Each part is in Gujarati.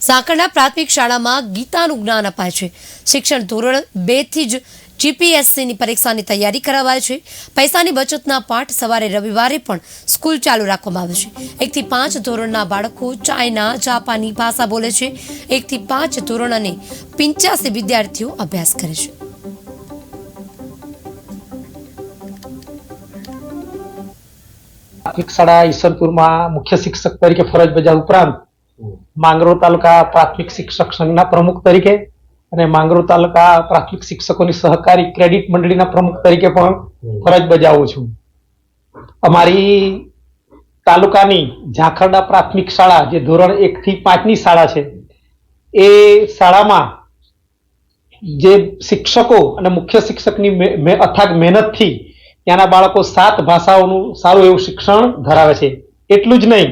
સાંકળના પ્રાથમિક શાળામાં ગીતાનું જ્ઞાન અપાય છે। શિક્ષણ ધોરણ 2 થી જ જીપીએસસીની પરીક્ષાની તૈયારી કરાવાય છે। પૈસાની બચતના પાઠ સવારે રવિવારે પણ સ્કૂલ ચાલુ રાખવામાં આવે છે। 1 થી 5 ધોરણના બાળકો ચાઇના જાપાની ભાષા બોલે છે। 1 થી 5 ધોરણ અને 85 વિદ્યાર્થીઓ અભ્યાસ કરે છે। પ્રાથમિક શાળા ઈસનપુરમાં મુખ્ય શિક્ષક તરીકે ફરજ બજાવ ઉપરાંત માંગરોળ તાલુકા પ્રાથમિક શિક્ષક સંઘના પ્રમુખ તરીકે અને માંગરોળ તાલુકા પ્રાથમિક શિક્ષકોની સહકારી ક્રેડિટ મંડળીના પ્રમુખ તરીકે પણ ફરજ બજાવું છું। અમારી તાલુકાની ઝાખરડા પ્રાથમિક શાળા જે ધોરણ 1 થી 5 ની શાળા છે એ શાળામાં જે શિક્ષકો અને મુખ્ય શિક્ષકની અથાગ મહેનતથી ત્યાંના બાળકો 7 ભાષાઓનું સારું એવું શિક્ષણ ધરાવે છે। એટલું જ નહીં,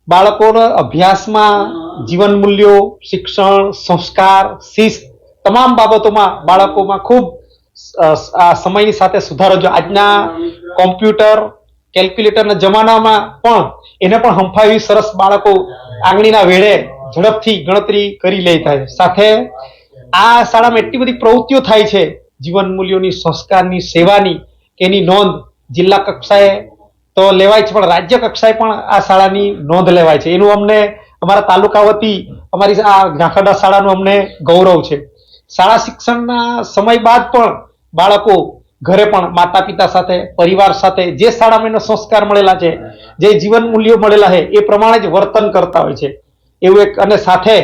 બાળકોના અભ્યાસમાં જીવન મૂલ્યો, શિક્ષણ, સંસ્કાર, શિસ્ત તમામ બાબતોમાં બાળકોમાં ખૂબ આ સમયની સાથે સુધારો જો આજના કોમ્પ્યુટર કેલ્ક્યુલેટરના જમાનામાં પણ એને પણ હંફાવી સરસ બાળકો આંગળીના વેઢે ઝડપથી ગણતરી કરી લેતા છે। સાથે આ શાળામાં એટલી બધી પ્રવૃત્તિઓ થાય છે જીવન મૂલ્યોની, સંસ્કારની, સેવાની, એની નોંધ જિલ્લા કક્ષાએ તો લેવાય છે પણ રાજ્ય કક્ષાએ પણ આ શાળાની નોંધ લેવાય છે। એનું અમને અમારા તાલુકા વતી અમારી આ ઝાખરડા શાળાનું અમને ગૌરવ છે। શાળા શિક્ષણના સમય બાદ પણ બાળકો ઘરે પણ માતા પિતા સાથે, પરિવાર સાથે જે શાળામાં એનો સંસ્કાર મળેલા છે, જે જીવન મૂલ્યો મળેલા છે એ પ્રમાણે જ વર્તન કરતા હોય છે એવું એક। અને સાથે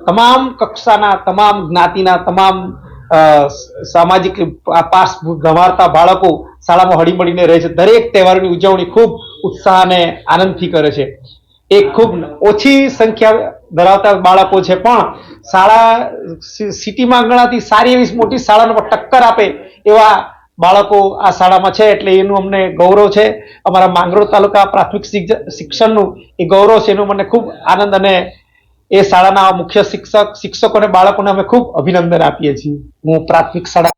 તમામ કક્ષાના, તમામ જ્ઞાતિના, તમામ સામાજિક પાસ ગંવારતા બાળકો શાળામાં હળીમળીને રહે છે। દરેક તહેવારોની ઉજવણી ખૂબ ઉત્સાહ અને આનંદથી કરે છે। એક ખૂબ ઓછી સંખ્યા ધરાવતા બાળકો છે પણ શાળા સિટીમાં ગણાતી સારી એવી મોટી શાળાને પણ ટક્કર આપે એવા બાળકો આ શાળામાં છે એટલે એનું અમને ગૌરવ છે। અમારા માંગરોળ તાલુકા પ્રાથમિક શિક્ષણનું એ ગૌરવ છે, એનું મને ખૂબ આનંદ અને એ શાળાના મુખ્ય શિક્ષકો અને બાળકોને અમે ખૂબ અભિનંદન આપીએ છીએ। હું પ્રાથમિક શાળા